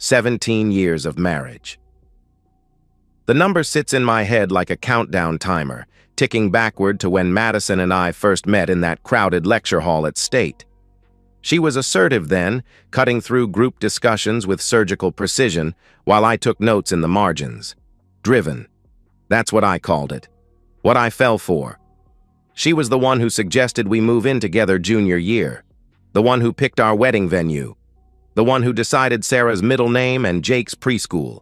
17 years of marriage. The number sits in my head like a countdown timer, ticking backward to when Madison and I first met in that crowded lecture hall at State. She was assertive then, cutting through group discussions with surgical precision, while I took notes in the margins. Driven. That's what I called it. What I fell for. She was the one who suggested we move in together junior year. The one who picked our wedding venue. The one who decided Sarah's middle name and Jake's preschool.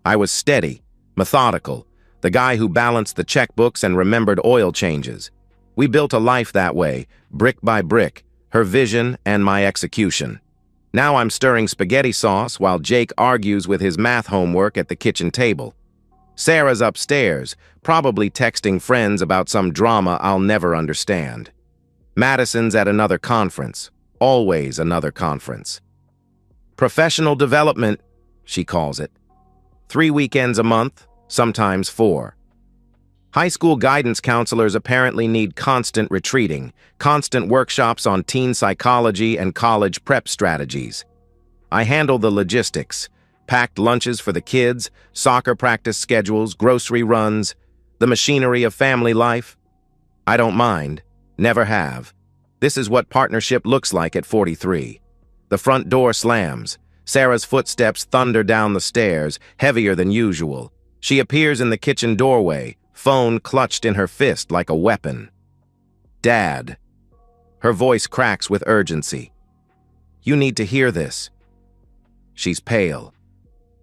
I was steady, methodical, the guy who balanced the checkbooks and remembered oil changes. We built a life that way, brick by brick, her vision and my execution. Now I'm stirring spaghetti sauce while Jake argues with his math homework at the kitchen table. Sarah's upstairs, probably texting friends about some drama I'll never understand. Madison's at another conference, always another conference. Professional development, she calls it. 3 weekends a month, sometimes 4. High school guidance counselors apparently need constant retreating, constant workshops on teen psychology and college prep strategies. I handle the logistics, packed lunches for the kids, soccer practice schedules, grocery runs, the machinery of family life. I don't mind, never have. This is what partnership looks like at 43. The front door slams. Sarah's footsteps thunder down the stairs, heavier than usual. She appears in the kitchen doorway, phone clutched in her fist like a weapon. Dad. Her voice cracks with urgency. You need to hear this. She's pale.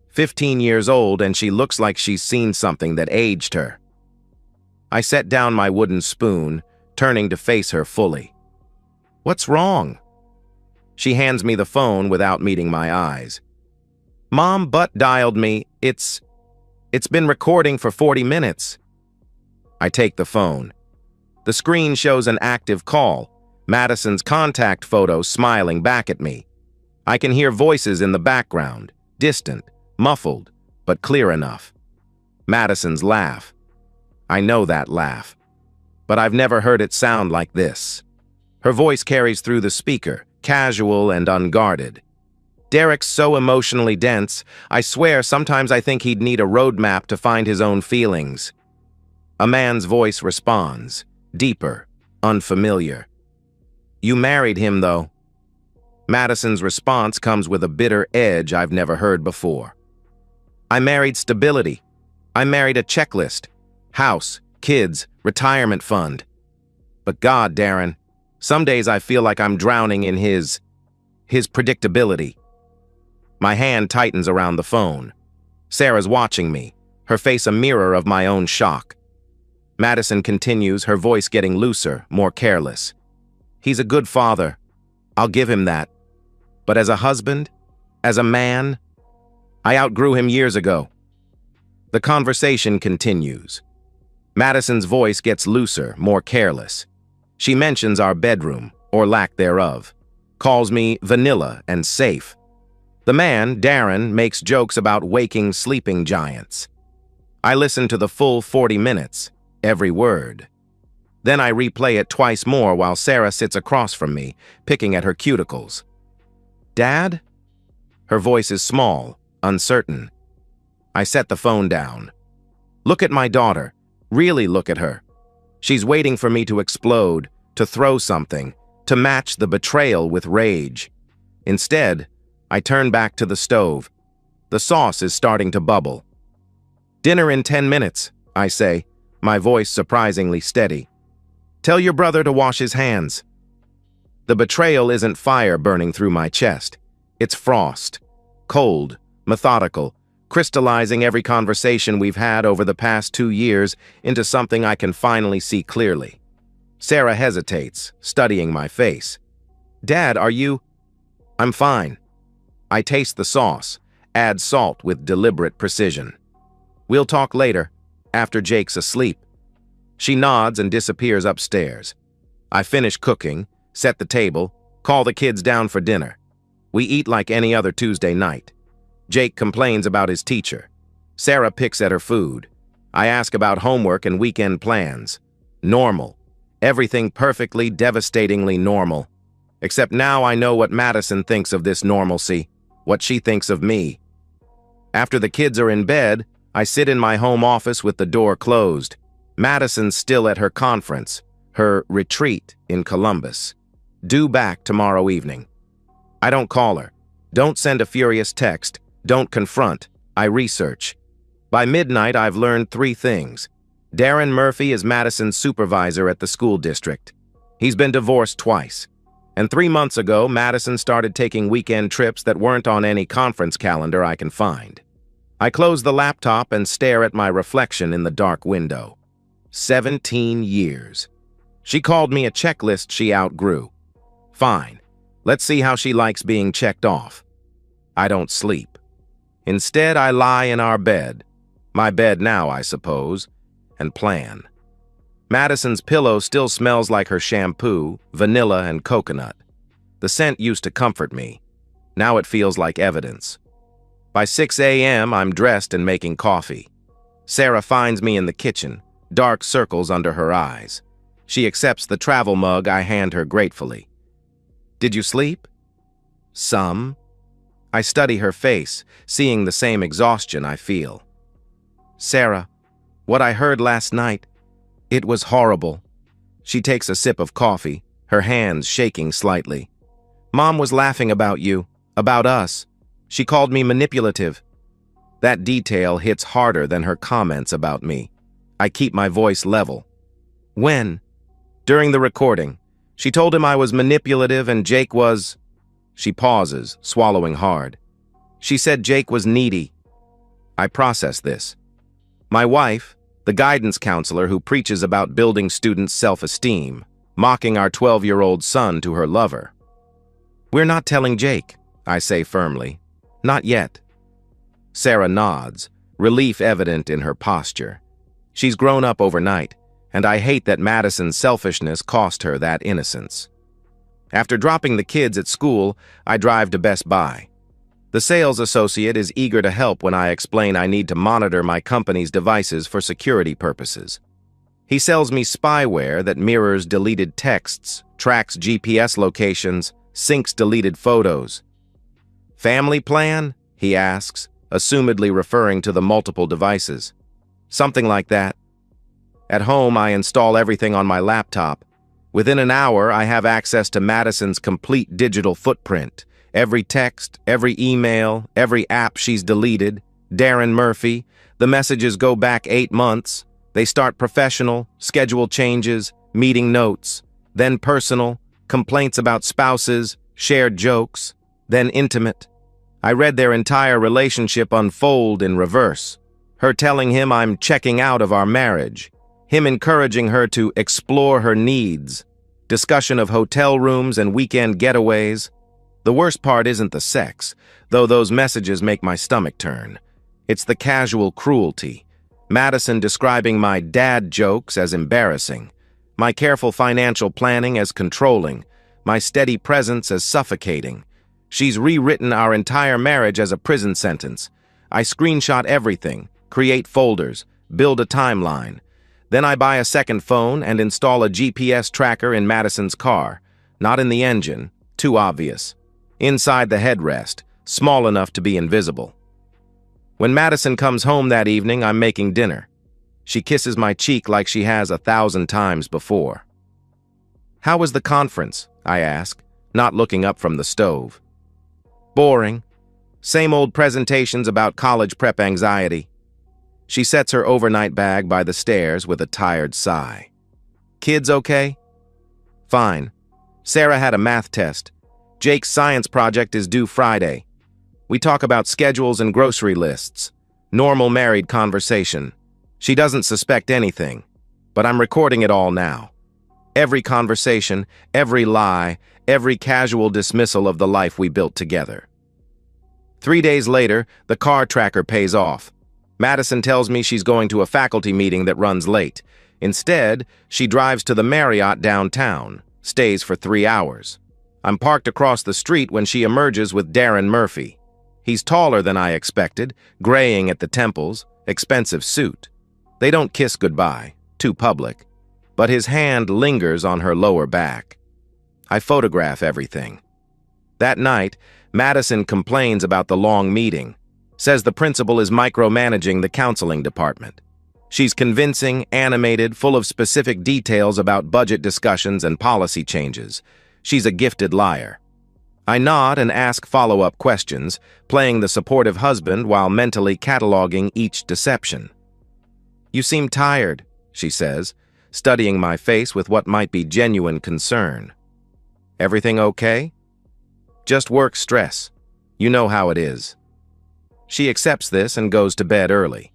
15 years old, and she looks like she's seen something that aged her. I set down my wooden spoon, turning to face her fully. What's wrong? She hands me the phone without meeting my eyes. Mom butt dialed me. It's been recording for 40 minutes. I take the phone. The screen shows an active call, Madison's contact photo smiling back at me. I can hear voices in the background, distant, muffled, but clear enough. Madison's laugh. I know that laugh, but I've never heard it sound like this. Her voice carries through the speaker, casual and unguarded. Derek's so emotionally dense, I swear sometimes I think he'd need a roadmap to find his own feelings. A man's voice responds, deeper, unfamiliar. You married him, though. Madison's response comes with a bitter edge I've never heard before. I married stability. I married a checklist. House, kids, retirement fund. But God, Darren, some days I feel like I'm drowning in his predictability. My hand tightens around the phone. Sarah's watching me, her face a mirror of my own shock. Madison continues, her voice getting looser, more careless. He's a good father. I'll give him that. But as a husband, as a man, I outgrew him years ago. The conversation continues. Madison's voice gets looser, more careless. She mentions our bedroom, or lack thereof, calls me vanilla and safe. The man, Darren, makes jokes about waking sleeping giants. I listen to the full 40 minutes, every word. Then I replay it twice more while Sarah sits across from me, picking at her cuticles. Dad? Her voice is small, uncertain. I set the phone down. Look at my daughter. Really look at her. She's waiting for me to explode, to throw something, to match the betrayal with rage. Instead, I turn back to the stove. The sauce is starting to bubble. Dinner in 10 minutes, I say, my voice surprisingly steady. Tell your brother to wash his hands. The betrayal isn't fire burning through my chest. It's frost. Cold, methodical, crystallizing every conversation we've had over the past 2 years into something I can finally see clearly. Sarah hesitates, studying my face. Dad, are you? I'm fine. I taste the sauce, add salt with deliberate precision. We'll talk later, after Jake's asleep. She nods and disappears upstairs. I finish cooking, set the table, call the kids down for dinner. We eat like any other Tuesday night. Jake complains about his teacher. Sarah picks at her food. I ask about homework and weekend plans. Normal. Everything perfectly, devastatingly normal. Except now I know what Madison thinks of this normalcy, what she thinks of me. After the kids are in bed, I sit in my home office with the door closed. Madison's still at her conference, her retreat in Columbus. Due back tomorrow evening. I don't call her. Don't send a furious text. Don't confront. I research. By midnight, I've learned 3 things. Darren Murphy is Madison's supervisor at the school district. He's been divorced twice. And 3 months ago, Madison started taking weekend trips that weren't on any conference calendar I can find. I close the laptop and stare at my reflection in the dark window. 17 years. She called me a checklist she outgrew. Fine. Let's see how she likes being checked off. I don't sleep. Instead, I lie in our bed. My bed now, I suppose, and plan. Madison's pillow still smells like her shampoo, vanilla, and coconut. The scent used to comfort me. Now it feels like evidence. By 6 a.m., I'm dressed and making coffee. Sarah finds me in the kitchen, dark circles under her eyes. She accepts the travel mug I hand her gratefully. Did you sleep? Some. I study her face, seeing the same exhaustion I feel. Sarah, what I heard last night, it was horrible. She takes a sip of coffee, her hands shaking slightly. Mom was laughing about you, about us. She called me manipulative. That detail hits harder than her comments about me. I keep my voice level. When? During the recording. She told him I was manipulative and Jake was... She pauses, swallowing hard. She said Jake was needy. I process this. My wife, the guidance counselor who preaches about building students' self-esteem, mocking our 12-year-old son to her lover. We're not telling Jake, I say firmly. Not yet. Sarah nods, relief evident in her posture. She's grown up overnight, and I hate that Madison's selfishness cost her that innocence. After dropping the kids at school, I drive to Best Buy. The sales associate is eager to help when I explain I need to monitor my company's devices for security purposes. He sells me spyware that mirrors deleted texts, tracks GPS locations, syncs deleted photos. Family plan? He asks, assumedly referring to the multiple devices. Something like that. At home, I install everything on my laptop. Within an hour, I have access to Madison's complete digital footprint. Every text, every email, every app she's deleted. Darren Murphy. The messages go back 8 months. They start professional, schedule changes, meeting notes. Then personal, complaints about spouses, shared jokes. Then intimate. I read their entire relationship unfold in reverse. Her telling him I'm checking out of our marriage. Him encouraging her to explore her needs. Discussion of hotel rooms and weekend getaways. The worst part isn't the sex, though those messages make my stomach turn. It's the casual cruelty. Madison describing my dad jokes as embarrassing. My careful financial planning as controlling. My steady presence as suffocating. She's rewritten our entire marriage as a prison sentence. I screenshot everything, create folders, build a timeline. Then I buy a second phone and install a GPS tracker in Madison's car. Not in the engine, too obvious. Inside the headrest, small enough to be invisible. When Madison comes home that evening, I'm making dinner. She kisses my cheek like she has 1,000 times before. How was the conference? I ask, not looking up from the stove. Boring. Same old presentations about college prep anxiety. She sets her overnight bag by the stairs with a tired sigh. Kids okay? Fine. Sarah had a math test. Jake's science project is due Friday. We talk about schedules and grocery lists. Normal married conversation. She doesn't suspect anything, but I'm recording it all now. Every conversation, every lie, every casual dismissal of the life we built together. 3 days later, the car tracker pays off. Madison tells me she's going to a faculty meeting that runs late. Instead, she drives to the Marriott downtown, stays for 3 hours. I'm parked across the street when she emerges with Darren Murphy. He's taller than I expected, graying at the temples, expensive suit. They don't kiss goodbye, too public, but his hand lingers on her lower back. I photograph everything. That night, Madison complains about the long meeting. Says the principal is micromanaging the counseling department. She's convincing, animated, full of specific details about budget discussions and policy changes. She's a gifted liar. I nod and ask follow-up questions, playing the supportive husband while mentally cataloging each deception. "You seem tired," she says, studying my face with what might be genuine concern. "Everything okay?" "Just work stress. You know how it is." She accepts this and goes to bed early.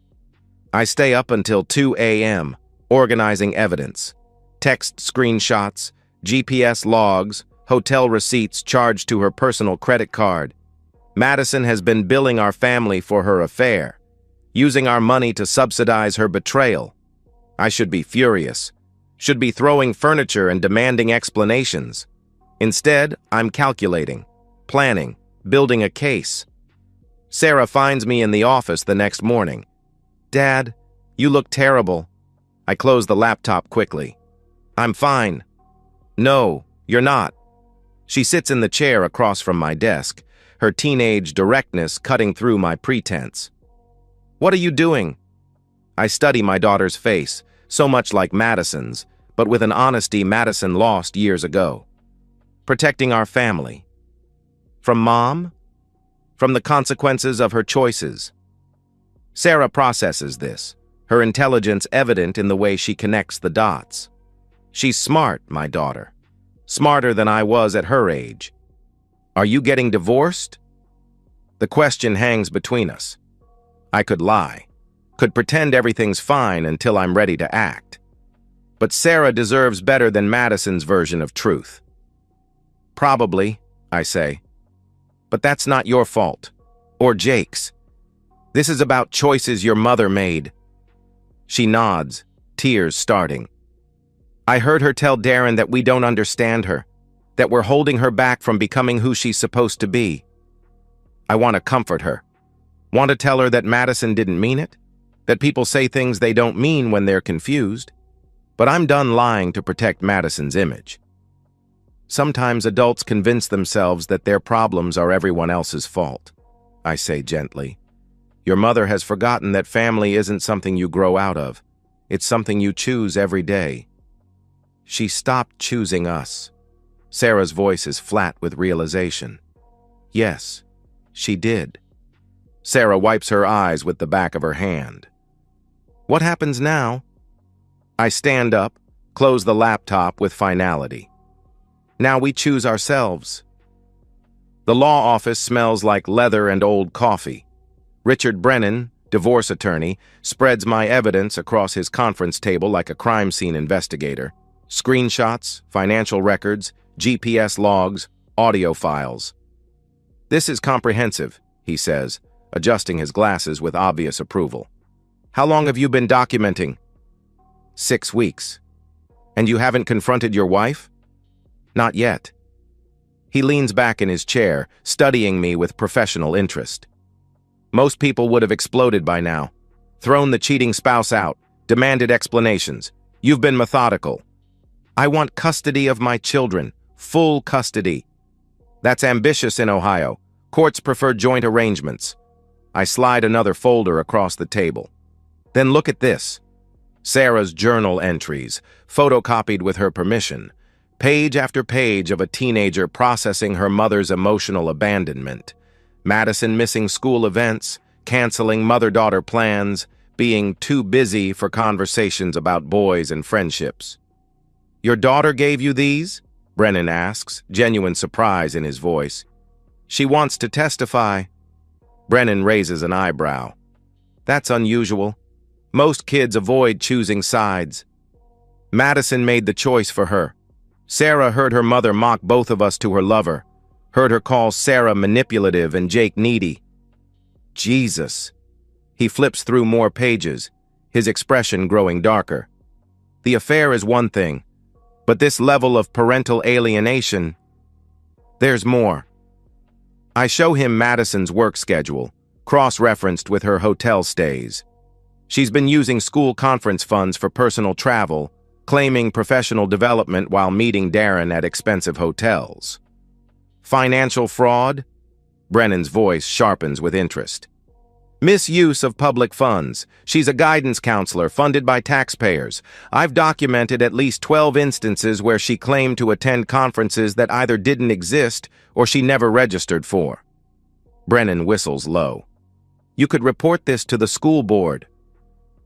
I stay up until 2 a.m., organizing evidence. Text screenshots, GPS logs, hotel receipts charged to her personal credit card. Madison has been billing our family for her affair, using our money to subsidize her betrayal. I should be furious, should be throwing furniture and demanding explanations. Instead, I'm calculating, planning, building a case. Sarah finds me in the office the next morning. "Dad, you look terrible." I close the laptop quickly. "I'm fine." "No, you're not." She sits in the chair across from my desk, her teenage directness cutting through my pretense. "What are you doing?" I study my daughter's face, so much like Madison's, but with an honesty Madison lost years ago. "Protecting our family." From Mom? From the consequences of her choices. Sarah processes this, her intelligence evident in the way she connects the dots. She's smart, my daughter. Smarter than I was at her age. "Are you getting divorced?" The question hangs between us. I could lie, could pretend everything's fine until I'm ready to act. But Sarah deserves better than Madison's version of truth. "Probably," I say. "But that's not your fault. Or Jake's. This is about choices your mother made." She nods, tears starting. "I heard her tell Darren that we don't understand her, that we're holding her back from becoming who she's supposed to be." I want to comfort her. Want to tell her that Madison didn't mean it, that people say things they don't mean when they're confused. But I'm done lying to protect Madison's image. Sometimes adults convince themselves that their problems are everyone else's fault. I say gently. Your mother has forgotten that family isn't something you grow out of. It's something you choose every day. She stopped choosing us. Sarah's voice is flat with realization. Yes, she did. Sarah wipes her eyes with the back of her hand. What happens now? I stand up, close the laptop with finality. Now we choose ourselves. The law office smells like leather and old coffee. Richard Brennan, divorce attorney, spreads my evidence across his conference table like a crime scene investigator. Screenshots, financial records, GPS logs, audio files. This is comprehensive, he says, adjusting his glasses with obvious approval. How long have you been documenting? 6 weeks. And you haven't confronted your wife? Not yet. He leans back in his chair, studying me with professional interest. Most people would have exploded by now, thrown the cheating spouse out, demanded explanations. You've been methodical. I want custody of my children, full custody. That's ambitious in Ohio. Courts prefer joint arrangements. I slide another folder across the table. Then look at this. Sarah's journal entries, photocopied with her permission. Page after page of a teenager processing her mother's emotional abandonment. Madison missing school events, canceling mother-daughter plans, being too busy for conversations about boys and friendships. Your daughter gave you these? Brennan asks, genuine surprise in his voice. She wants to testify. Brennan raises an eyebrow. That's unusual. Most kids avoid choosing sides. Madison made the choice for her. Sarah heard her mother mock both of us to her lover, heard her call Sarah manipulative and Jake needy. Jesus. He flips through more pages, his expression growing darker. The affair is one thing, but this level of parental alienation, there's more. I show him Madison's work schedule, cross-referenced with her hotel stays. She's been using school conference funds for personal travel, claiming professional development while meeting Darren at expensive hotels. Financial fraud? Brennan's voice sharpens with interest. Misuse of public funds. She's a guidance counselor funded by taxpayers. I've documented at least 12 instances where she claimed to attend conferences that either didn't exist or she never registered for. Brennan whistles low. You could report this to the school board.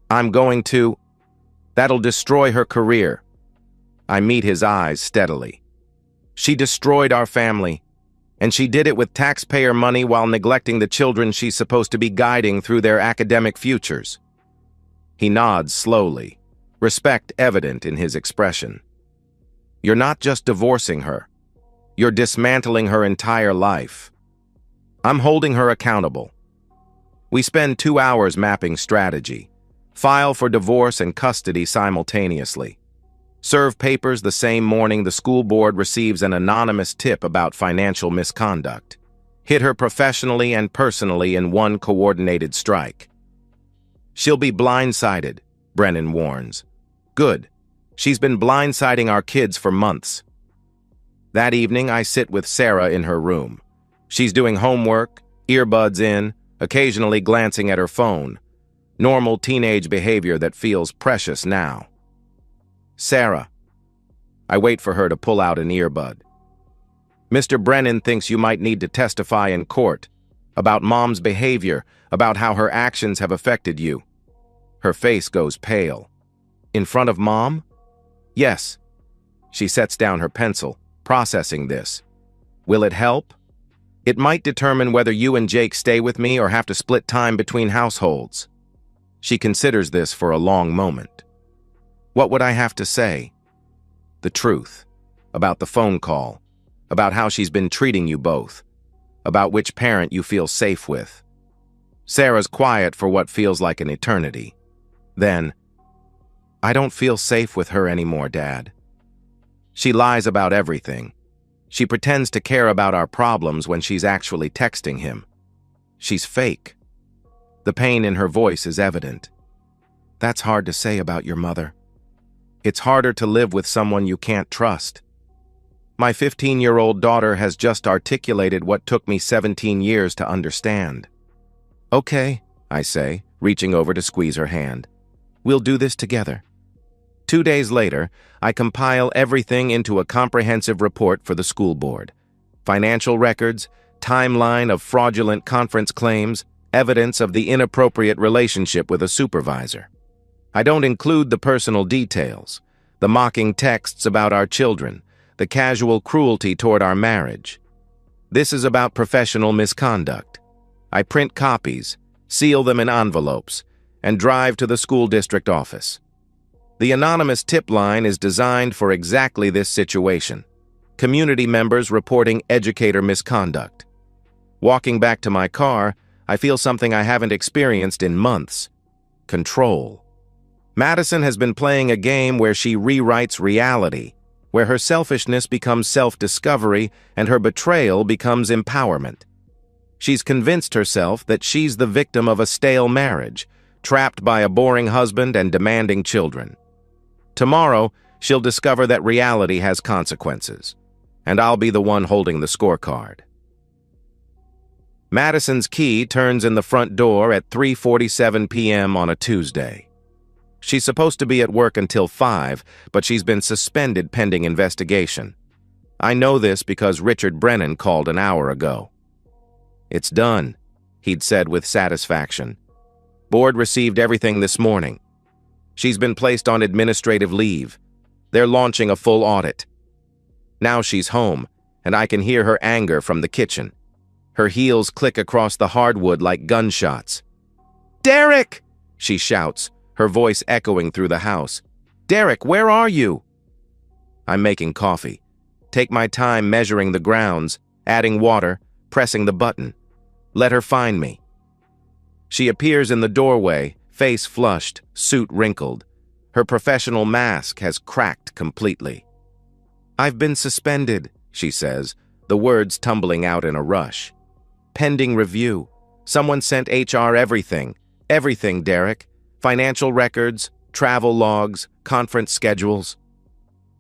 I'm going to. That'll destroy her career. I meet his eyes steadily. She destroyed our family, and she did it with taxpayer money while neglecting the children she's supposed to be guiding through their academic futures. He nods slowly, respect evident in his expression. You're not just divorcing her. You're dismantling her entire life. I'm holding her accountable. We spend 2 hours mapping strategy, file for divorce and custody simultaneously. Serve papers the same morning the school board receives an anonymous tip about financial misconduct. Hit her professionally and personally in one coordinated strike. She'll be blindsided, Brennan warns. Good. She's been blindsiding our kids for months. That evening, I sit with Sarah in her room. She's doing homework, earbuds in, occasionally glancing at her phone. Normal teenage behavior that feels precious now. Sarah. I wait for her to pull out an earbud. Mr. Brennan thinks you might need to testify in court about Mom's behavior, about how her actions have affected you. Her face goes pale. In front of Mom? Yes. She sets down her pencil, processing this. Will it help? It might determine whether you and Jake stay with me or have to split time between households. She considers this for a long moment. What would I have to say? The truth. About the phone call. About how she's been treating you both. About which parent you feel safe with. Sarah's quiet for what feels like an eternity. Then, I don't feel safe with her anymore, Dad. She lies about everything. She pretends to care about our problems when she's actually texting him. She's fake. The pain in her voice is evident. That's hard to say about your mother. It's harder to live with someone you can't trust. My 15-year-old daughter has just articulated what took me 17 years to understand. Okay, I say, reaching over to squeeze her hand. We'll do this together. 2 days later, I compile everything into a comprehensive report for the school board. Financial records, timeline of fraudulent conference claims, evidence of the inappropriate relationship with a supervisor. I don't include the personal details, the mocking texts about our children, the casual cruelty toward our marriage. This is about professional misconduct. I print copies, seal them in envelopes, and drive to the school district office. The anonymous tip line is designed for exactly this situation. Community members reporting educator misconduct. Walking back to my car, I feel something I haven't experienced in months. Control. Madison has been playing a game where she rewrites reality, where her selfishness becomes self-discovery and her betrayal becomes empowerment. She's convinced herself that she's the victim of a stale marriage, trapped by a boring husband and demanding children. Tomorrow, she'll discover that reality has consequences, and I'll be the one holding the scorecard. Madison's key turns in the front door at 3:47 p.m. on a Tuesday. She's supposed to be at work until 5, but she's been suspended pending investigation. I know this because Richard Brennan called an hour ago. It's done, he'd said with satisfaction. Board received everything this morning. She's been placed on administrative leave. They're launching a full audit. Now she's home, and I can hear her anger from the kitchen. Her heels click across the hardwood like gunshots. "Derek!" she shouts, her voice echoing through the house. "Derek, where are you?" I'm making coffee. Take my time measuring the grounds, adding water, pressing the button. Let her find me. She appears in the doorway, face flushed, suit wrinkled. Her professional mask has cracked completely. "I've been suspended," she says, the words tumbling out in a rush. "Pending review. Someone sent HR everything. Everything, Derek. Financial records, travel logs, conference schedules."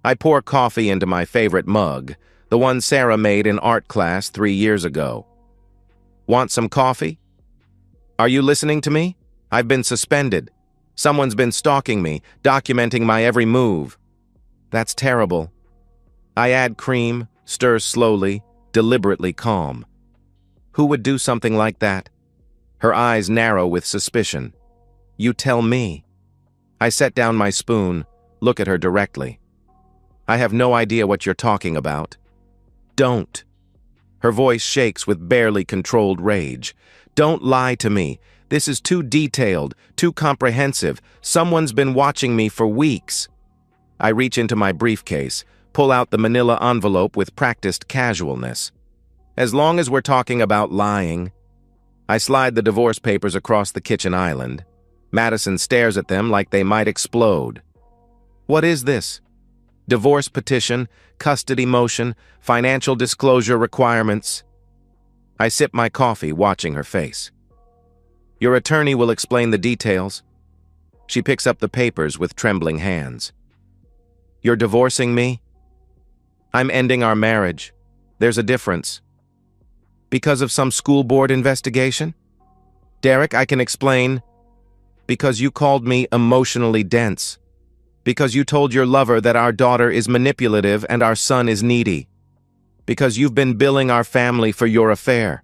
I pour coffee into my favorite mug, the one Sarah made in art class 3 years ago. "Want some coffee?" Are you listening to me? I've been suspended. Someone's been stalking me, documenting my every move. That's terrible. I add cream, stir slowly, deliberately calm. Who would do something like that? Her eyes narrow with suspicion. You tell me. I set down my spoon, look at her directly. I have no idea what you're talking about. Don't. Her voice shakes with barely controlled rage. Don't lie to me. This is too detailed, too comprehensive. Someone's been watching me for weeks. I reach into my briefcase, pull out the manila envelope with practiced casualness. As long as we're talking about lying. I slide the divorce papers across the kitchen island. Madison stares at them like they might explode. What is this? Divorce petition, custody motion, financial disclosure requirements. I sip my coffee, watching her face. Your attorney will explain the details. She picks up the papers with trembling hands. You're divorcing me? I'm ending our marriage. There's a difference. Because of some school board investigation? Derek, I can explain. Because you called me emotionally dense. Because you told your lover that our daughter is manipulative and our son is needy. Because you've been billing our family for your affair.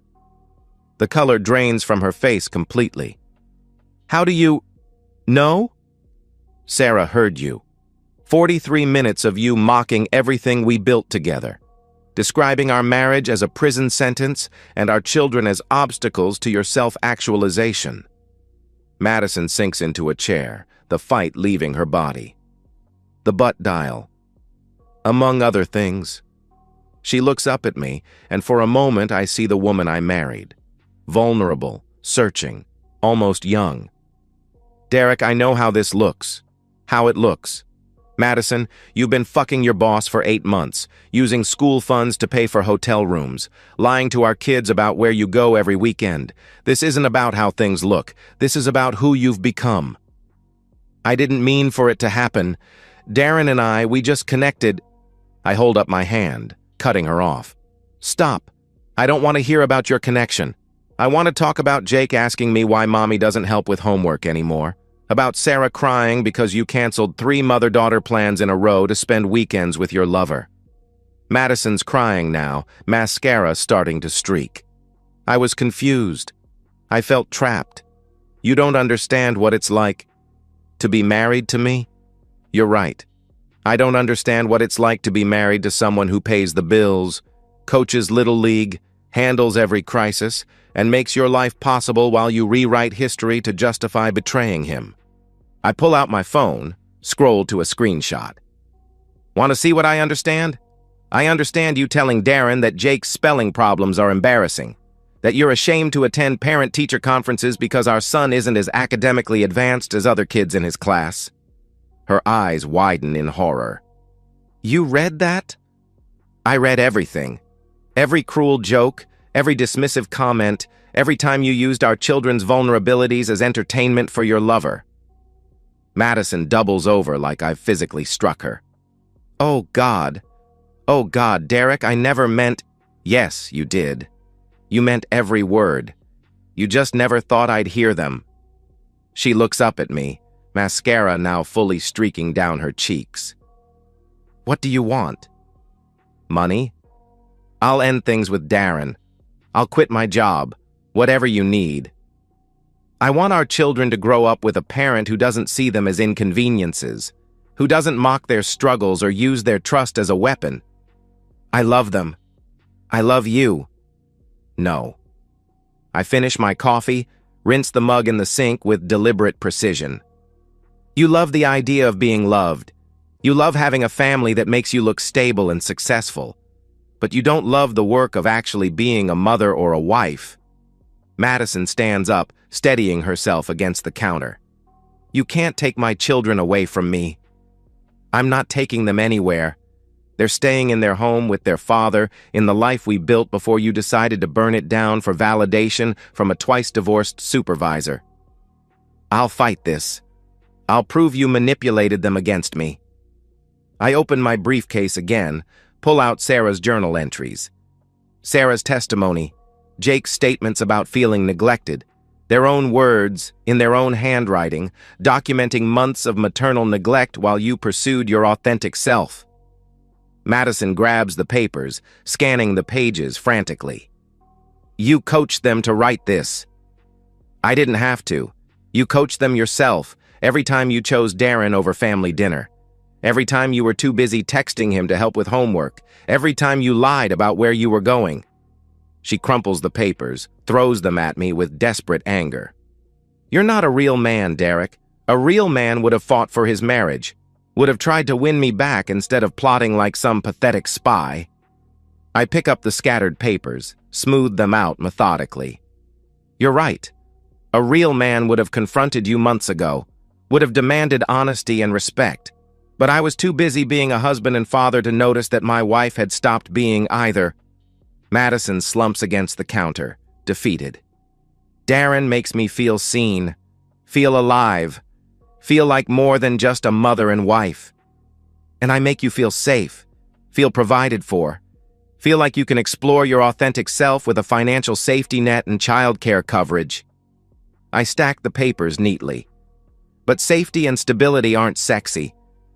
The color drains from her face completely. How do you know? Sarah heard you. 43 minutes of you mocking everything we built together, describing our marriage as a prison sentence and our children as obstacles to your self-actualization. Madison sinks into a chair, the fight leaving her body. The butt dial. Among other things. She looks up at me, and for a moment I see the woman I married. Vulnerable, searching, almost young. Derek, I know how this looks. How it looks. Madison, you've been fucking your boss for 8 months, using school funds to pay for hotel rooms, lying to our kids about where you go every weekend. This isn't about how things look. This is about who you've become. I didn't mean for it to happen. Darren and I, we just connected. I hold up my hand, cutting her off. Stop. I don't want to hear about your connection. I want to talk about Jake asking me why mommy doesn't help with homework anymore. About Sarah crying because you canceled 3 mother-daughter plans in a row to spend weekends with your lover. Madison's crying now, mascara starting to streak. I was confused. I felt trapped. You don't understand what it's like to be married to me? You're right. I don't understand what it's like to be married to someone who pays the bills, coaches Little League, handles every crisis, and makes your life possible while you rewrite history to justify betraying him. I pull out my phone, scroll to a screenshot. Want to see what I understand? I understand you telling Darren that Jake's spelling problems are embarrassing, that you're ashamed to attend parent-teacher conferences because our son isn't as academically advanced as other kids in his class. Her eyes widen in horror. You read that? I read everything. Every cruel joke, every dismissive comment, every time you used our children's vulnerabilities as entertainment for your lover. Madison doubles over like I've physically struck her. Oh, God. Oh, God, Derek, I never meant— Yes, you did. You meant every word. You just never thought I'd hear them. She looks up at me, mascara now fully streaking down her cheeks. What do you want? Money? I'll end things with Darren. I'll quit my job. Whatever you need. I want our children to grow up with a parent who doesn't see them as inconveniences, who doesn't mock their struggles or use their trust as a weapon. I love them. I love you. No. I finish my coffee, rinse the mug in the sink with deliberate precision. You love the idea of being loved. You love having a family that makes you look stable and successful. But you don't love the work of actually being a mother or a wife. Madison stands up, steadying herself against the counter. You can't take my children away from me. I'm not taking them anywhere. They're staying in their home with their father, in the life we built before you decided to burn it down for validation from a twice-divorced supervisor. I'll fight this. I'll prove you manipulated them against me. I open my briefcase again, pull out Sarah's journal entries. Sarah's testimony, Jake's statements about feeling neglected, Their own words, in their own handwriting, documenting months of maternal neglect while you pursued your authentic self. Madison grabs the papers, scanning the pages frantically. You coached them to write this. I didn't have to. You coached them yourself every time you chose Darren over family dinner. Every time you were too busy texting him to help with homework. Every time you lied about where you were going. She crumples the papers, throws them at me with desperate anger. You're not a real man, Derek. A real man would have fought for his marriage, would have tried to win me back instead of plotting like some pathetic spy. I pick up the scattered papers, smooth them out methodically. You're right. A real man would have confronted you months ago, would have demanded honesty and respect. But I was too busy being a husband and father to notice that my wife had stopped being either. Madison slumps against the counter, defeated. Darren makes me feel seen, feel alive, feel like more than just a mother and wife. And I make you feel safe, feel provided for, feel like you can explore your authentic self with a financial safety net and childcare coverage. I stack the papers neatly. But safety and stability aren't sexy.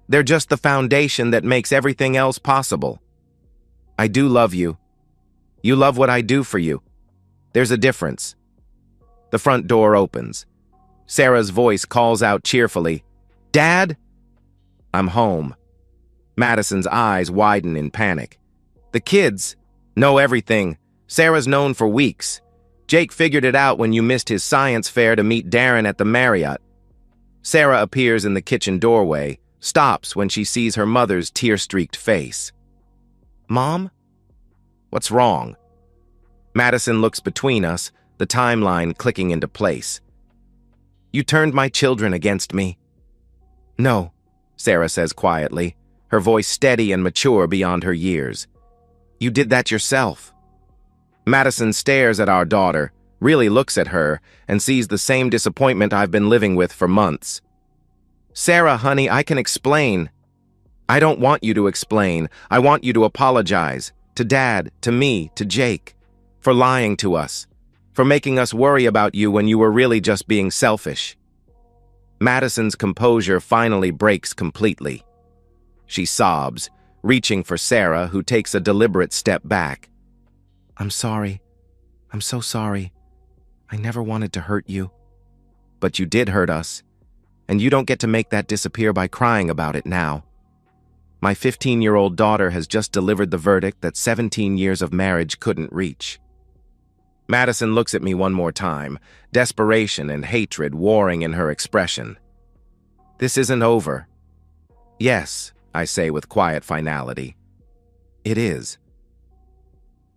They're just the foundation that makes everything else possible. I do love you. You love what I do for you. There's a difference. The front door opens. Sarah's voice calls out cheerfully, Dad? I'm home. Madison's eyes widen in panic. The kids know everything. Sarah's known for weeks. Jake figured it out when you missed his science fair to meet Darren at the Marriott. Sarah appears in the kitchen doorway, stops when she sees her mother's tear-streaked face. Mom? What's wrong? Madison looks between us, the timeline clicking into place. You turned my children against me. No, Sarah says quietly, her voice steady and mature beyond her years. You did that yourself. Madison stares at our daughter, really looks at her, and sees the same disappointment I've been living with for months. Sarah, honey, I can explain. I don't want you to explain. I want you to apologize. To Dad, to me, to Jake. For lying to us. For making us worry about you when you were really just being selfish. Madison's composure finally breaks completely. She sobs, reaching for Sarah, who takes a deliberate step back. I'm sorry. I'm so sorry. I never wanted to hurt you. But you did hurt us. And you don't get to make that disappear by crying about it now. My 15-year-old daughter has just delivered the verdict that 17 years of marriage couldn't reach. Madison looks at me one more time, desperation and hatred warring in her expression. This isn't over. Yes, I say with quiet finality. It is.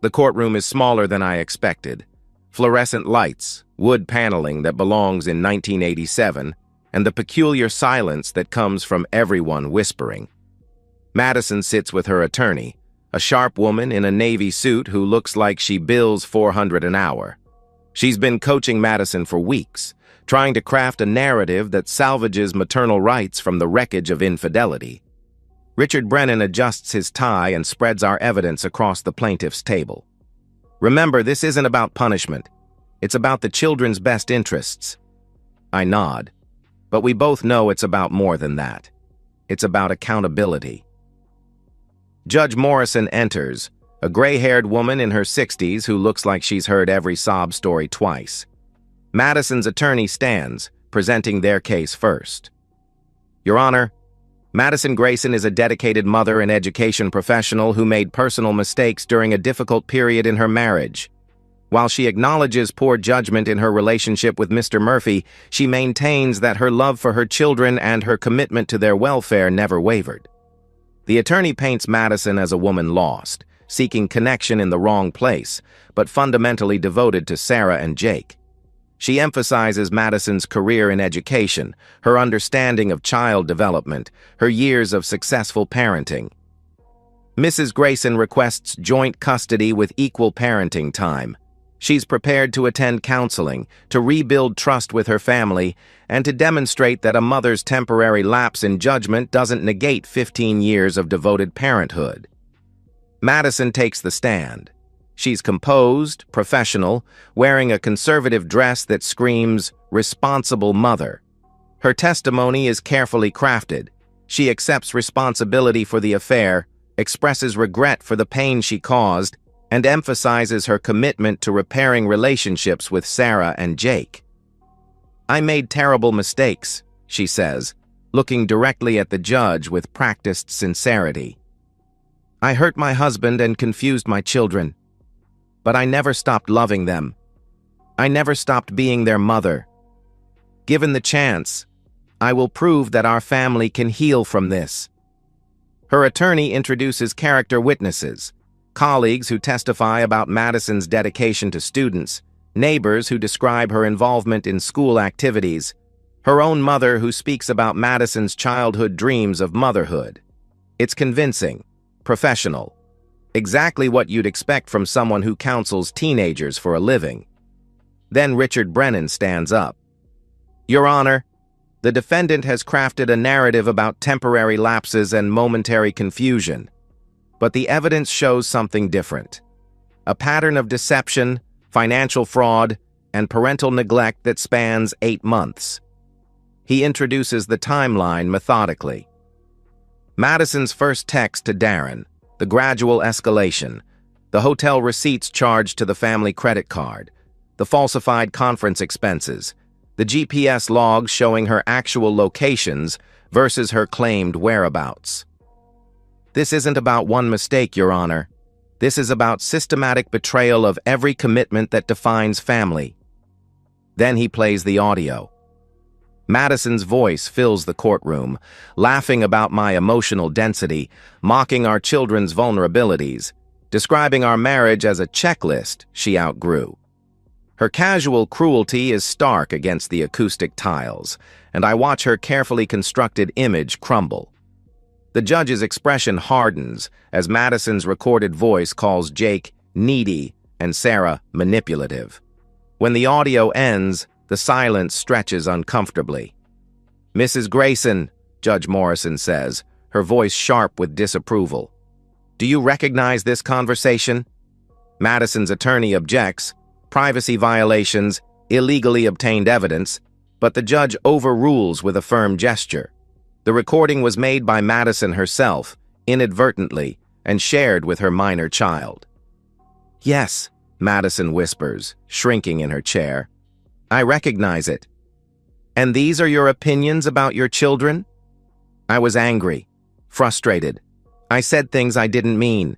The courtroom is smaller than I expected. Fluorescent lights, wood paneling that belongs in 1987, and the peculiar silence that comes from everyone whispering. Madison sits with her attorney, a sharp woman in a navy suit who looks like she bills $400 an hour. She's been coaching Madison for weeks, trying to craft a narrative that salvages maternal rights from the wreckage of infidelity. Richard Brennan adjusts his tie and spreads our evidence across the plaintiff's table. Remember, this isn't about punishment. It's about the children's best interests. I nod, but we both know it's about more than that. It's about accountability. Judge Morrison enters, a gray-haired woman in her 60s who looks like she's heard every sob story twice. Madison's attorney stands, presenting their case first. Your Honor, Madison Grayson is a dedicated mother and education professional who made personal mistakes during a difficult period in her marriage. While she acknowledges poor judgment in her relationship with Mr. Murphy, she maintains that her love for her children and her commitment to their welfare never wavered. The attorney paints Madison as a woman lost, seeking connection in the wrong place, but fundamentally devoted to Sarah and Jake. She emphasizes Madison's career in education, her understanding of child development, her years of successful parenting. Mrs. Grayson requests joint custody with equal parenting time. She's prepared to attend counseling, to rebuild trust with her family, and to demonstrate that a mother's temporary lapse in judgment doesn't negate 15 years of devoted parenthood. Madison takes the stand. She's composed, professional, wearing a conservative dress that screams, "responsible mother." Her testimony is carefully crafted. She accepts responsibility for the affair, expresses regret for the pain she caused, and emphasizes her commitment to repairing relationships with Sarah and Jake. "I made terrible mistakes," she says, looking directly at the judge with practiced sincerity. "I hurt my husband and confused my children. But I never stopped loving them. I never stopped being their mother. Given the chance, I will prove that our family can heal from this." Her attorney introduces character witnesses, colleagues who testify about Madison's dedication to students, neighbors who describe her involvement in school activities, her own mother who speaks about Madison's childhood dreams of motherhood. It's convincing, professional, exactly what you'd expect from someone who counsels teenagers for a living. Then Richard Brennan stands up. "Your Honor, the defendant has crafted a narrative about temporary lapses and momentary confusion, but the evidence shows something different. A pattern of deception, financial fraud, and parental neglect that spans 8 months. He introduces the timeline methodically. Madison's first text to Darren, the gradual escalation, the hotel receipts charged to the family credit card, the falsified conference expenses, the GPS logs showing her actual locations versus her claimed whereabouts. This isn't about one mistake, Your Honor. This is about systematic betrayal of every commitment that defines family." Then he plays the audio. Madison's voice fills the courtroom, laughing about my emotional density, mocking our children's vulnerabilities, describing our marriage as a checklist she outgrew. Her casual cruelty is stark against the acoustic tiles, and I watch her carefully constructed image crumble. The judge's expression hardens as Madison's recorded voice calls Jake needy and Sarah manipulative. When the audio ends, the silence stretches uncomfortably. "Mrs. Grayson," Judge Morrison says, her voice sharp with disapproval, "do you recognize this conversation?" Madison's attorney objects, privacy violations, illegally obtained evidence, but the judge overrules with a firm gesture. The recording was made by Madison herself, inadvertently, and shared with her minor child. "Yes," Madison whispers, shrinking in her chair. "I recognize it. And these are your opinions about your children?" I was angry, frustrated. I said things I didn't mean.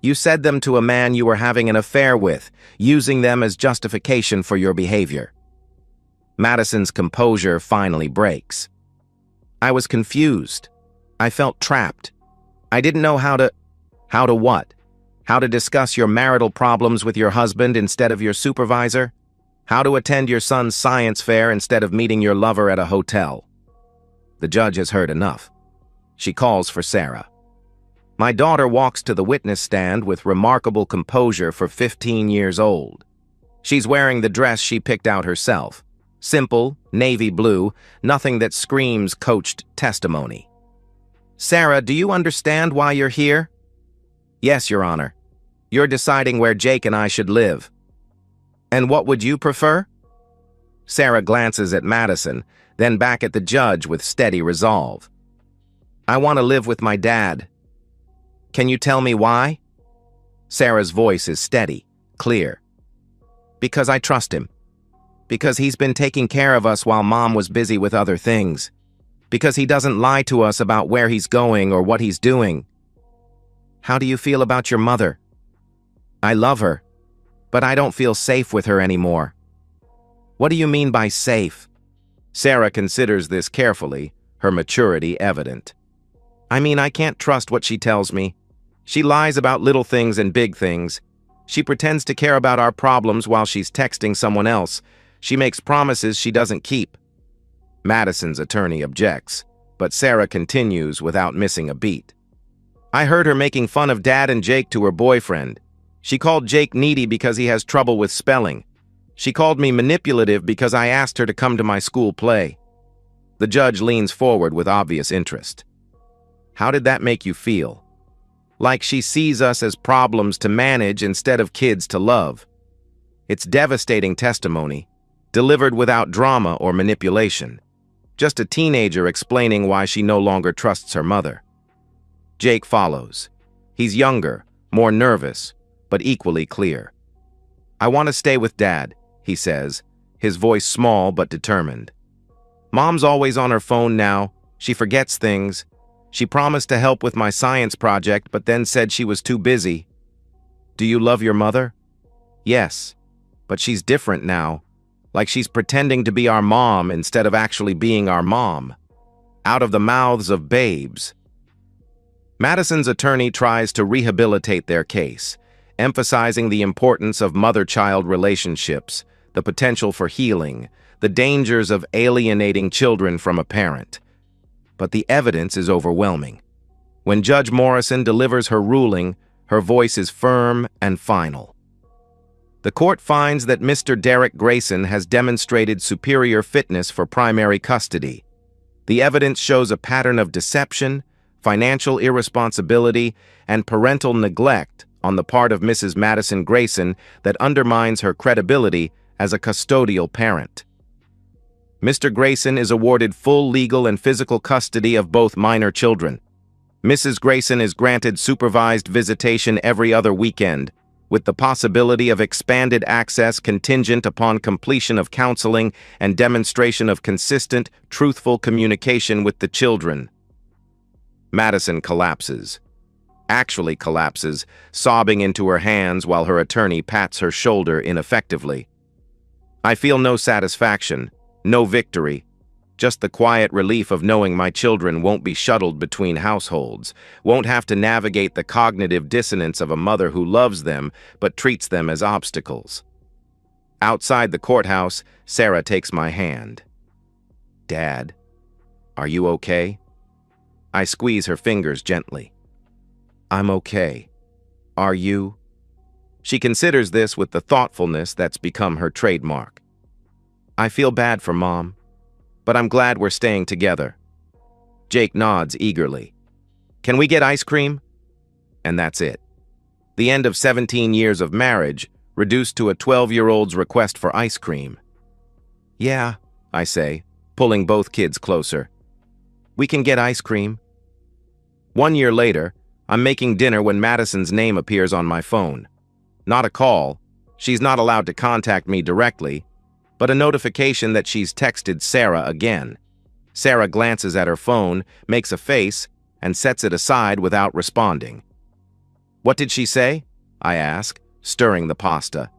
"You said them to a man you were having an affair with, using them as justification for your behavior." Madison's composure finally breaks. "I was confused. I felt trapped. I didn't know how to what? How to discuss your marital problems with your husband instead of your supervisor? How to attend your son's science fair instead of meeting your lover at a hotel." The judge has heard enough. She calls for Sarah. My daughter walks to the witness stand with remarkable composure for 15 years old. She's wearing the dress she picked out herself. Simple, navy blue, nothing that screams coached testimony. "Sarah, do you understand why you're here?" "Yes, Your Honor. You're deciding where Jake and I should live." "And what would you prefer?" Sarah glances at Madison, then back at the judge with steady resolve. "I want to live with my dad." "Can you tell me why?" Sarah's voice is steady, clear. "Because I trust him. Because he's been taking care of us while Mom was busy with other things. Because he doesn't lie to us about where he's going or what he's doing." "How do you feel about your mother?" "I love her, but I don't feel safe with her anymore." "What do you mean by safe?" Sarah considers this carefully, her maturity evident. "I mean, I can't trust what she tells me. She lies about little things and big things. She pretends to care about our problems while she's texting someone else. She makes promises she doesn't keep." Madison's attorney objects, but Sarah continues without missing a beat. "I heard her making fun of Dad and Jake to her boyfriend. She called Jake needy because he has trouble with spelling. She called me manipulative because I asked her to come to my school play." The judge leans forward with obvious interest. "How did that make you feel?" like she sees us as problems to manage instead of kids to love. It's devastating testimony, delivered without drama or manipulation. Just a teenager explaining why she no longer trusts her mother. Jake follows. He's younger, more nervous, but equally clear. "I want to stay with Dad," he says, his voice small but determined. "Mom's always on her phone now. She forgets things. She promised to help with my science project, but then said she was too busy." "Do you love your mother?" "Yes, but she's different now. Like she's pretending to be our mom instead of actually being our mom." Out of the mouths of babes. Madison's attorney tries to rehabilitate their case, emphasizing the importance of mother-child relationships, the potential for healing, the dangers of alienating children from a parent. But the evidence is overwhelming. When Judge Morrison delivers her ruling, her voice is firm and final. The court finds that Mr. Derek Grayson has demonstrated superior fitness for primary custody. The evidence shows a pattern of deception, financial irresponsibility, and parental neglect on the part of Mrs. Madison Grayson that undermines her credibility as a custodial parent. Mr. Grayson is awarded full legal and physical custody of both minor children. Mrs. Grayson is granted supervised visitation every other weekend, with the possibility of expanded access contingent upon completion of counseling and demonstration of consistent, truthful communication with the children. Madison collapses. Actually collapses, sobbing into her hands while her attorney pats her shoulder ineffectively. "I feel no satisfaction, no victory, just the quiet relief of knowing my children won't be shuttled between households, won't have to navigate the cognitive dissonance of a mother who loves them but treats them as obstacles." Outside the courthouse, Sarah takes my hand. "Dad, are you okay?" I squeeze her fingers gently. "I'm okay. Are you?" She considers this with the thoughtfulness that's become her trademark. "I feel bad for Mom, but I'm glad we're staying together." Jake nods eagerly. "Can we get ice cream?" And that's it. The end of 17 years of marriage, reduced to a 12-year-old's request for ice cream. "Yeah," I say, pulling both kids closer. "We can get ice cream." 1 year later, I'm making dinner when Madison's name appears on my phone. Not a call. She's not allowed to contact me directly, but a notification that she's texted Sarah again. Sarah glances at her phone, makes a face, and sets it aside without responding. "What did she say?" I ask, stirring the pasta.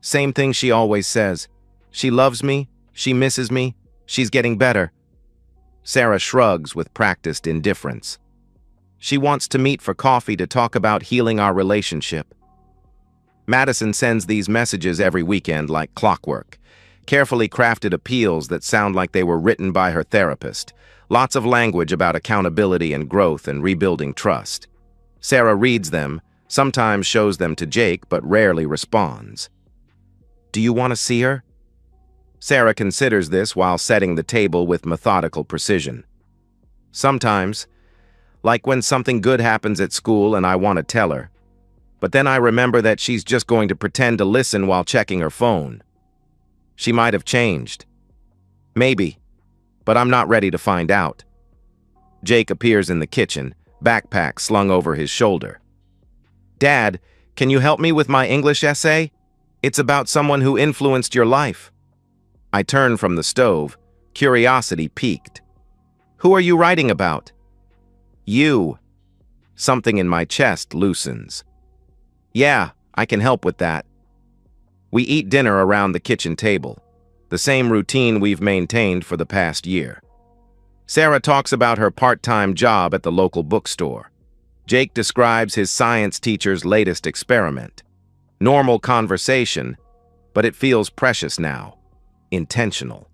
"Same thing she always says. She loves me, she misses me, she's getting better." Sarah shrugs with practiced indifference. "She wants to meet for coffee to talk about healing our relationship." Madison sends these messages every weekend like clockwork. Carefully crafted appeals that sound like they were written by her therapist. Lots of language about accountability and growth and rebuilding trust. Sarah reads them, sometimes shows them to Jake, but rarely responds. "Do you want to see her?" Sarah considers this while setting the table with methodical precision. "Sometimes, like when something good happens at school and I want to tell her. But then I remember that she's just going to pretend to listen while checking her phone. She might have changed. Maybe, but I'm not ready to find out." Jake appears in the kitchen, backpack slung over his shoulder. "Dad, can you help me with my English essay? It's about someone who influenced your life." I turn from the stove, curiosity piqued. "Who are you writing about?" "You." Something in my chest loosens. "Yeah, I can help with that." We eat dinner around the kitchen table, the same routine we've maintained for the past year. Sarah talks about her part-time job at the local bookstore. Jake describes his science teacher's latest experiment. Normal conversation, but it feels precious now. Intentional.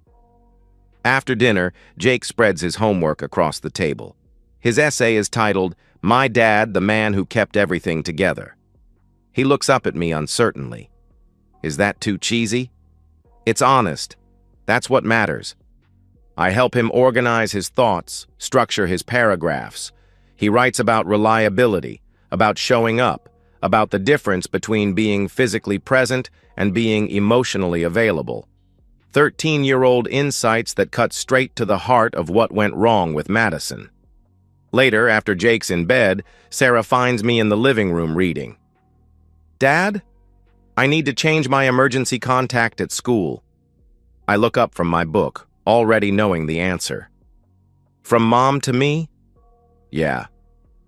After dinner, Jake spreads his homework across the table. His essay is titled, "My Dad, the Man Who Kept Everything Together." He looks up at me uncertainly. Is that too cheesy? It's honest. That's what matters. I help him organize his thoughts, structure his paragraphs. He writes about reliability, about showing up, about the difference between being physically present and being emotionally available. 13-year-old insights that cut straight to the heart of what went wrong with Madison. Later, after Jake's in bed, Sarah finds me in the living room reading. "Dad? I need to change my emergency contact at school." I look up from my book, already knowing the answer. "From Mom to me?" "Yeah.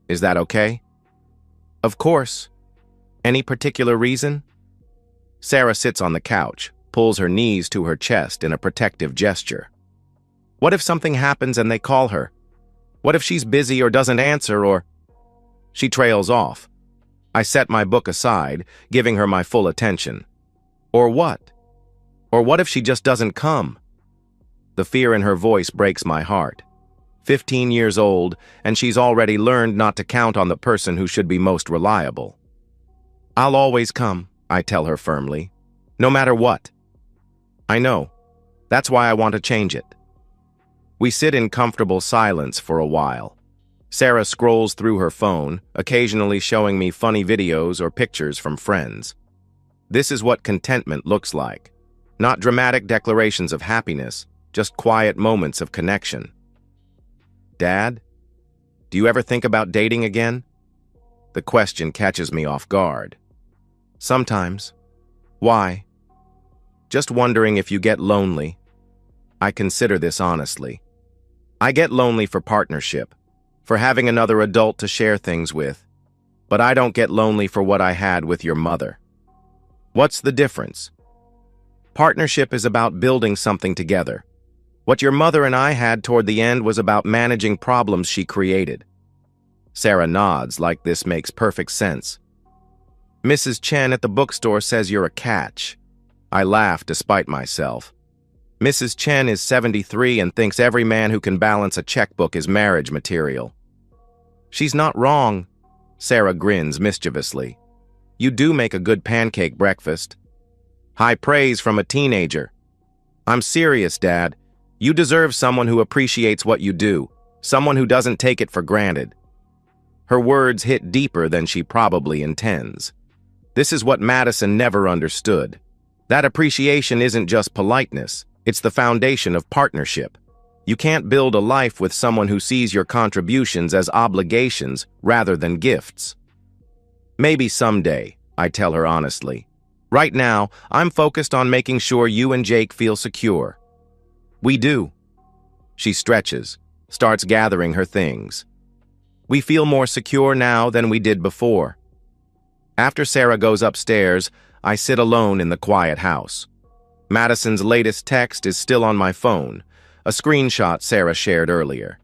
Is that okay?" "Of course. Any particular reason?" Sarah sits on the couch, pulls her knees to her chest in a protective gesture. "What if something happens and they call her? What if she's busy or doesn't answer or—" She trails off. I set my book aside, giving her my full attention. "Or what? Or what if she just doesn't come?" The fear in her voice breaks my heart. 15 years old, and she's already learned not to count on the person who should be most reliable. "I'll always come," I tell her firmly. "No matter what." "I know. That's why I want to change it." We sit in comfortable silence for a while. Sarah scrolls through her phone, occasionally showing me funny videos or pictures from friends. This is what contentment looks like. Not dramatic declarations of happiness, just quiet moments of connection. "Dad, do you ever think about dating again?" The question catches me off guard. "Sometimes. Why?" "Just wondering if you get lonely." I consider this honestly. I get lonely for partnership, for having another adult to share things with, but I don't get lonely for what I had with your mother. What's the difference? Partnership is about building something together. What your mother and I had toward the end was about managing problems she created. Sarah nods like this makes perfect sense. "Mrs. Chen at the bookstore says you're a catch." I laugh despite myself. Mrs. Chen is 73 and thinks every man who can balance a checkbook is marriage material. "She's not wrong." Sarah grins mischievously. "You do make a good pancake breakfast." High praise from a teenager. "I'm serious, Dad. You deserve someone who appreciates what you do, someone who doesn't take it for granted." Her words hit deeper than she probably intends. This is what Madison never understood. That appreciation isn't just politeness, it's the foundation of partnership. You can't build a life with someone who sees your contributions as obligations rather than gifts. "Maybe someday," I tell her honestly. "Right now, I'm focused on making sure you and Jake feel secure." "We do." She stretches, starts gathering her things. "We feel more secure now than we did before." After Sarah goes upstairs, I sit alone in the quiet house. Madison's latest text is still on my phone, a screenshot Sarah shared earlier.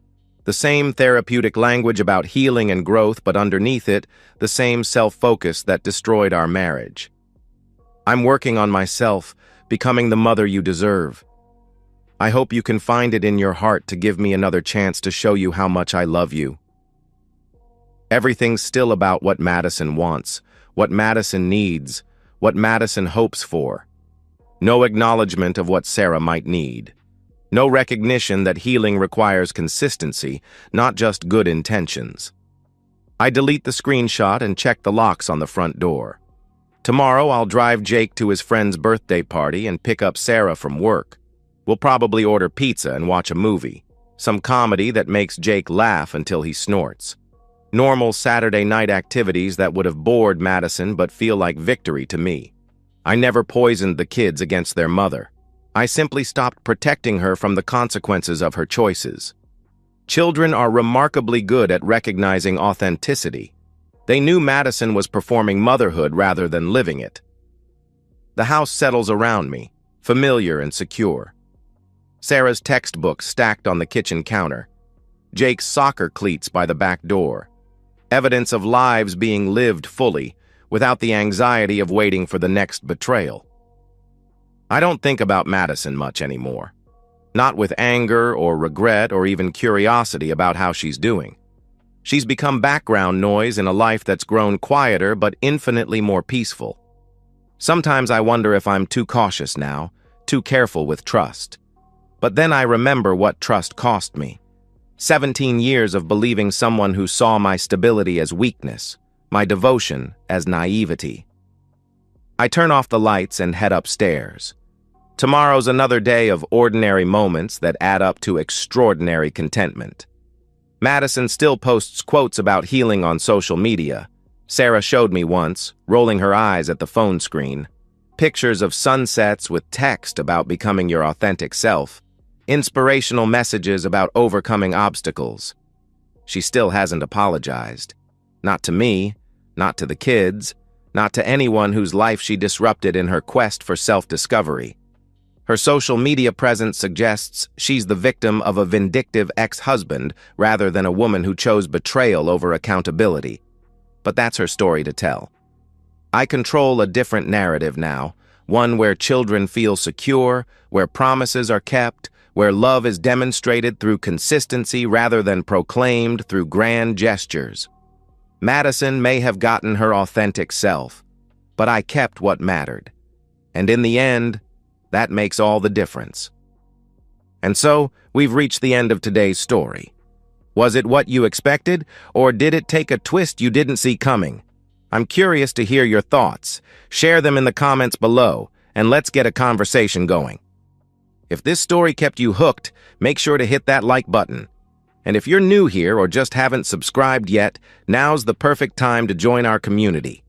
The same therapeutic language about healing and growth, but underneath it, the same self-focus that destroyed our marriage. "I'm working on myself, becoming the mother you deserve. I hope you can find it in your heart to give me another chance to show you how much I love you." Everything's still about what Madison wants, what Madison needs, what Madison hopes for. No acknowledgement of what Sarah might need. No recognition that healing requires consistency, not just good intentions. I delete the screenshot and check the locks on the front door. Tomorrow I'll drive Jake to his friend's birthday party and pick up Sarah from work. We'll probably order pizza and watch a movie, some comedy that makes Jake laugh until he snorts. Normal Saturday night activities that would have bored Madison but feel like victory to me. I never poisoned the kids against their mother. I simply stopped protecting her from the consequences of her choices. Children are remarkably good at recognizing authenticity. They knew Madison was performing motherhood rather than living it. The house settles around me, familiar and secure. Sarah's textbook stacked on the kitchen counter. Jake's soccer cleats by the back door. Evidence of lives being lived fully, without the anxiety of waiting for the next betrayal. I don't think about Madison much anymore. Not with anger or regret or even curiosity about how she's doing. She's become background noise in a life that's grown quieter but infinitely more peaceful. Sometimes I wonder if I'm too cautious now, too careful with trust. But then I remember what trust cost me. 17 years of believing someone who saw my stability as weakness, my devotion as naivety. I turn off the lights and head upstairs. Tomorrow's another day of ordinary moments that add up to extraordinary contentment. Madison still posts quotes about healing on social media. Sarah showed me once, rolling her eyes at the phone screen. Pictures of sunsets with text about becoming your authentic self. Inspirational messages about overcoming obstacles. She still hasn't apologized. Not to me, not to the kids, not to anyone whose life she disrupted in her quest for self-discovery. Her social media presence suggests she's the victim of a vindictive ex-husband rather than a woman who chose betrayal over accountability. But that's her story to tell. I control a different narrative now, one where children feel secure, where promises are kept, where love is demonstrated through consistency rather than proclaimed through grand gestures. Madison may have gotten her authentic self, but I kept what mattered. And in the end, that makes all the difference. And so, we've reached the end of today's story. Was it what you expected, or did it take a twist you didn't see coming? I'm curious to hear your thoughts. Share them in the comments below, and let's get a conversation going. If this story kept you hooked, make sure to hit that like button. And if you're new here or just haven't subscribed yet, now's the perfect time to join our community.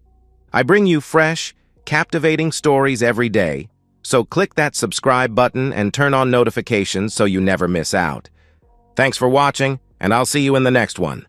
I bring you fresh, captivating stories every day, so click that subscribe button and turn on notifications so you never miss out. Thanks for watching, and I'll see you in the next one.